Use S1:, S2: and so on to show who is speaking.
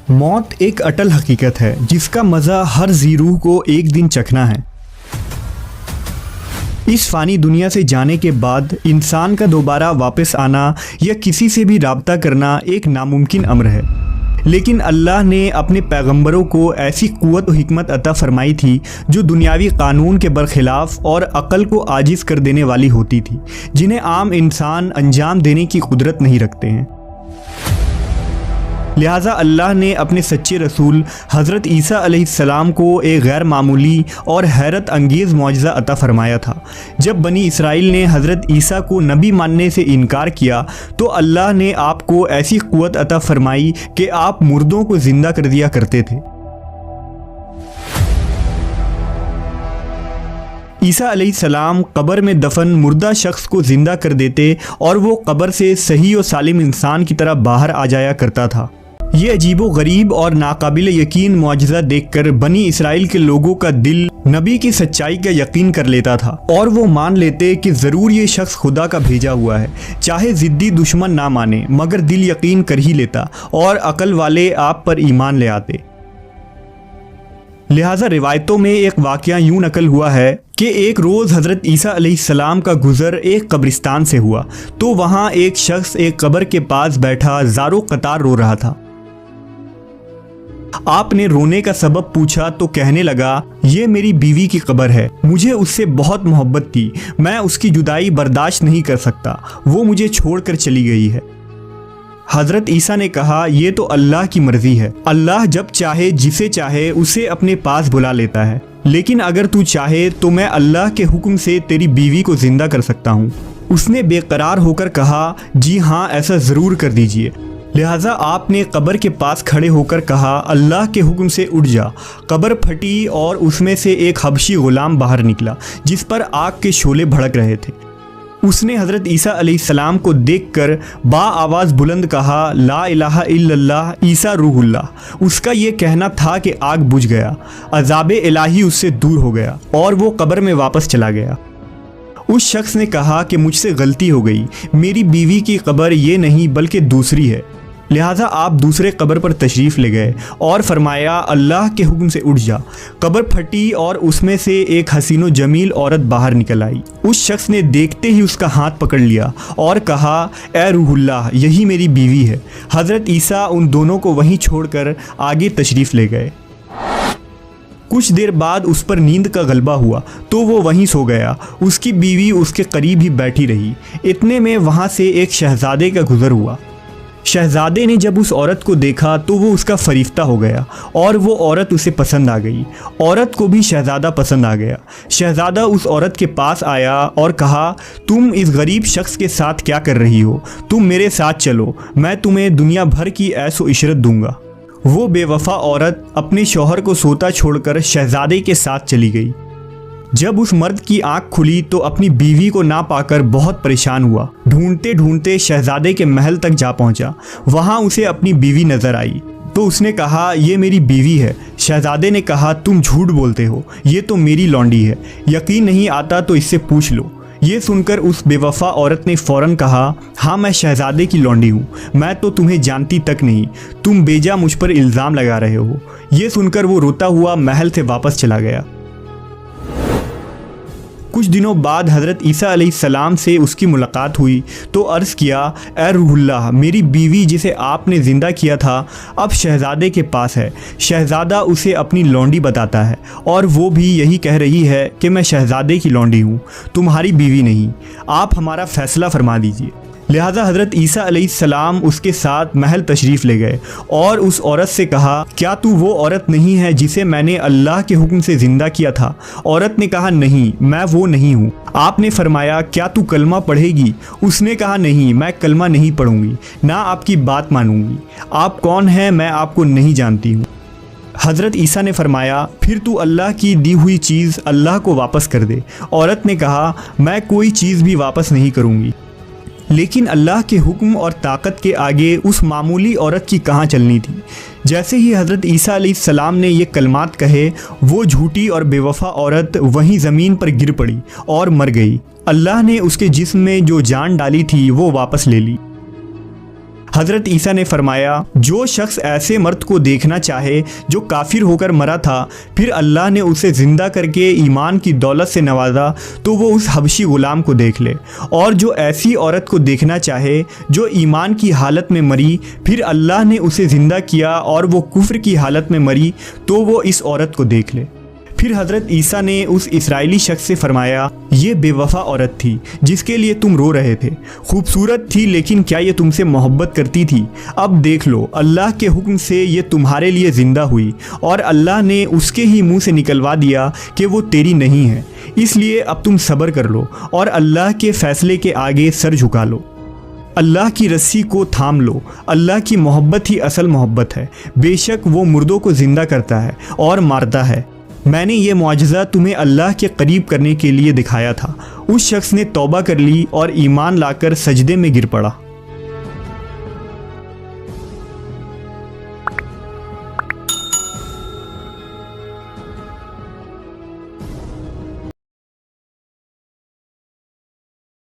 S1: موت ایک اٹل حقیقت ہے جس کا مزہ ہر ذی روح کو ایک دن چکھنا ہے۔ اس فانی دنیا سے جانے کے بعد انسان کا دوبارہ واپس آنا یا کسی سے بھی رابطہ کرنا ایک ناممکن امر ہے، لیکن اللہ نے اپنے پیغمبروں کو ایسی قوت و حکمت عطا فرمائی تھی جو دنیاوی قانون کے برخلاف اور عقل کو عاجز کر دینے والی ہوتی تھی، جنہیں عام انسان انجام دینے کی قدرت نہیں رکھتے ہیں۔ لہٰذا اللہ نے اپنے سچے رسول حضرت عیسیٰ علیہ السلام کو ایک غیر معمولی اور حیرت انگیز معجزہ عطا فرمایا تھا۔ جب بنی اسرائیل نے حضرت عیسیٰ کو نبی ماننے سے انکار کیا تو اللہ نے آپ کو ایسی قوت عطا فرمائی کہ آپ مردوں کو زندہ کر دیا کرتے تھے۔ عیسیٰ علیہ السلام قبر میں دفن مردہ شخص کو زندہ کر دیتے اور وہ قبر سے صحیح و سالم انسان کی طرح باہر آ جایا کرتا تھا۔ یہ عجیب و غریب اور ناقابل یقین معجزہ دیکھ کر بنی اسرائیل کے لوگوں کا دل نبی کی سچائی کا یقین کر لیتا تھا اور وہ مان لیتے کہ ضرور یہ شخص خدا کا بھیجا ہوا ہے، چاہے ضدی دشمن نہ مانے مگر دل یقین کر ہی لیتا اور عقل والے آپ پر ایمان لے آتے۔ لہٰذا روایتوں میں ایک واقعہ یوں نقل ہوا ہے کہ ایک روز حضرت عیسیٰ علیہ السلام کا گزر ایک قبرستان سے ہوا تو وہاں ایک شخص ایک قبر کے پاس بیٹھا زار و قطار رو رہا تھا۔ آپ نے رونے کا سبب پوچھا تو کہنے لگا، یہ میری بیوی کی قبر ہے، مجھے اس سے بہت محبت تھی، میں اس کی جدائی برداشت نہیں کر سکتا، وہ مجھے چھوڑ کر چلی گئی ہے۔ حضرت عیسیٰ نے کہا، یہ تو اللہ کی مرضی ہے، اللہ جب چاہے جسے چاہے اسے اپنے پاس بلا لیتا ہے، لیکن اگر تو چاہے تو میں اللہ کے حکم سے تیری بیوی کو زندہ کر سکتا ہوں۔ اس نے بے قرار ہو کر کہا، جی ہاں ایسا ضرور کر دیجئے۔ لہٰذا آپ نے قبر کے پاس کھڑے ہو کر کہا، اللہ کے حکم سے اٹھ جا۔ قبر پھٹی اور اس میں سے ایک حبشی غلام باہر نکلا جس پر آگ کے شعلے بھڑک رہے تھے۔ اس نے حضرت عیسیٰ علیہ السلام کو دیکھ کر با آواز بلند کہا، لا الہ الا اللہ عیسیٰ روح اللہ۔ اس کا یہ کہنا تھا کہ آگ بجھ گیا، عذاب الہی اس سے دور ہو گیا اور وہ قبر میں واپس چلا گیا۔ اس شخص نے کہا کہ مجھ سے غلطی ہو گئی، میری بیوی کی قبر یہ نہیں بلکہ دوسری ہے۔ لہٰذا آپ دوسرے قبر پر تشریف لے گئے اور فرمایا، اللہ کے حکم سے اٹھ جا۔ قبر پھٹی اور اس میں سے ایک حسین و جمیل عورت باہر نکل آئی۔ اس شخص نے دیکھتے ہی اس کا ہاتھ پکڑ لیا اور کہا، اے روح اللہ، یہی میری بیوی ہے۔ حضرت عیسیٰ ان دونوں کو وہیں چھوڑ کر آگے تشریف لے گئے۔ کچھ دیر بعد اس پر نیند کا غلبہ ہوا تو وہ وہیں سو گیا۔ اس کی بیوی اس کے قریب ہی بیٹھی رہی۔ اتنے میں وہاں سے ایک شہزادے کا گزر ہوا۔ شہزادے نے جب اس عورت کو دیکھا تو وہ اس کا فریفتہ ہو گیا اور وہ عورت اسے پسند آ گئی۔ عورت کو بھی شہزادہ پسند آ گیا۔ شہزادہ اس عورت کے پاس آیا اور کہا، تم اس غریب شخص کے ساتھ کیا کر رہی ہو؟ تم میرے ساتھ چلو، میں تمہیں دنیا بھر کی عیش و عشرت دوں گا۔ وہ بے وفا عورت اپنے شوہر کو سوتا چھوڑ کر شہزادے کے ساتھ چلی گئی۔ جب اس مرد کی آنکھ کھلی تو اپنی بیوی کو نہ پا کر بہت پریشان ہوا۔ ڈھونڈتے ڈھونڈتے شہزادے کے محل تک جا پہنچا۔ وہاں اسے اپنی بیوی نظر آئی تو اس نے کہا، یہ میری بیوی ہے۔ شہزادے نے کہا، تم جھوٹ بولتے ہو، یہ تو میری لونڈی ہے، یقین نہیں آتا تو اس سے پوچھ لو۔ یہ سن کر اس بے وفا عورت نے فوراً کہا، ہاں میں شہزادے کی لونڈی ہوں، میں تو تمہیں جانتی تک نہیں، تم بیجا مجھ پر الزام لگا رہے ہو۔ یہ سن کر وہ روتا ہوا محل سے واپس چلا گیا۔ کچھ دنوں بعد حضرت عیسیٰ علیہ السلام سے اس کی ملاقات ہوئی تو عرض کیا، اے روح اللہ، میری بیوی جسے آپ نے زندہ کیا تھا اب شہزادے کے پاس ہے۔ شہزادہ اسے اپنی لونڈی بتاتا ہے اور وہ بھی یہی کہہ رہی ہے کہ میں شہزادے کی لونڈی ہوں، تمہاری بیوی نہیں، آپ ہمارا فیصلہ فرما دیجیے۔ لہٰذا حضرت عیسیٰ علیہ السلام اس کے ساتھ محل تشریف لے گئے اور اس عورت سے کہا، کیا تو وہ عورت نہیں ہے جسے میں نے اللہ کے حکم سے زندہ کیا تھا؟ عورت نے کہا، نہیں، میں وہ نہیں ہوں۔ آپ نے فرمایا، کیا تو کلمہ پڑھے گی؟ اس نے کہا، نہیں، میں کلمہ نہیں پڑھوں گی، نہ آپ کی بات مانوں گی۔ آپ کون ہیں؟ میں آپ کو نہیں جانتی ہوں۔ حضرت عیسیٰ نے فرمایا، پھر تو اللہ کی دی ہوئی چیز اللہ کو واپس کر دے۔ عورت نے کہا، میں کوئی چیز بھی واپس نہیں کروں گی۔ لیکن اللہ کے حکم اور طاقت کے آگے اس معمولی عورت کی کہاں چلنی تھی۔ جیسے ہی حضرت عیسیٰ علیہ السلام نے یہ کلمات کہے، وہ جھوٹی اور بے وفا عورت وہیں زمین پر گر پڑی اور مر گئی۔ اللہ نے اس کے جسم میں جو جان ڈالی تھی وہ واپس لے لی۔ حضرت عیسیٰ نے فرمایا جو شخص ایسے مرد کو دیکھنا چاہے جو کافر ہو کر مرا تھا پھر اللہ نے اسے زندہ کر کے ایمان کی دولت سے نوازا تو وہ اس حبشی غلام کو دیکھ لے، اور جو ایسی عورت کو دیکھنا چاہے جو ایمان کی حالت میں مری پھر اللہ نے اسے زندہ کیا اور وہ کفر کی حالت میں مری تو وہ اس عورت کو دیکھ لے۔ پھر حضرت عیسیٰ نے اس اسرائیلی شخص سے فرمایا یہ بے وفا عورت تھی جس کے لیے تم رو رہے تھے، خوبصورت تھی لیکن کیا یہ تم سے محبت کرتی تھی؟ اب دیکھ لو اللہ کے حکم سے یہ تمہارے لیے زندہ ہوئی اور اللہ نے اس کے ہی منہ سے نکلوا دیا کہ وہ تیری نہیں ہے، اس لیے اب تم صبر کر لو اور اللہ کے فیصلے کے آگے سر جھکا لو۔ اللہ کی رسی کو تھام لو، اللہ کی محبت ہی اصل محبت ہے، بے شک وہ مردوں کو زندہ کرتا ہے اور مارتا ہے۔ میں نے یہ معجزہ تمہیں اللہ کے قریب کرنے کے لیے دکھایا تھا۔ اس شخص نے توبہ کر لی اور ایمان لا کر سجدے میں گر پڑا۔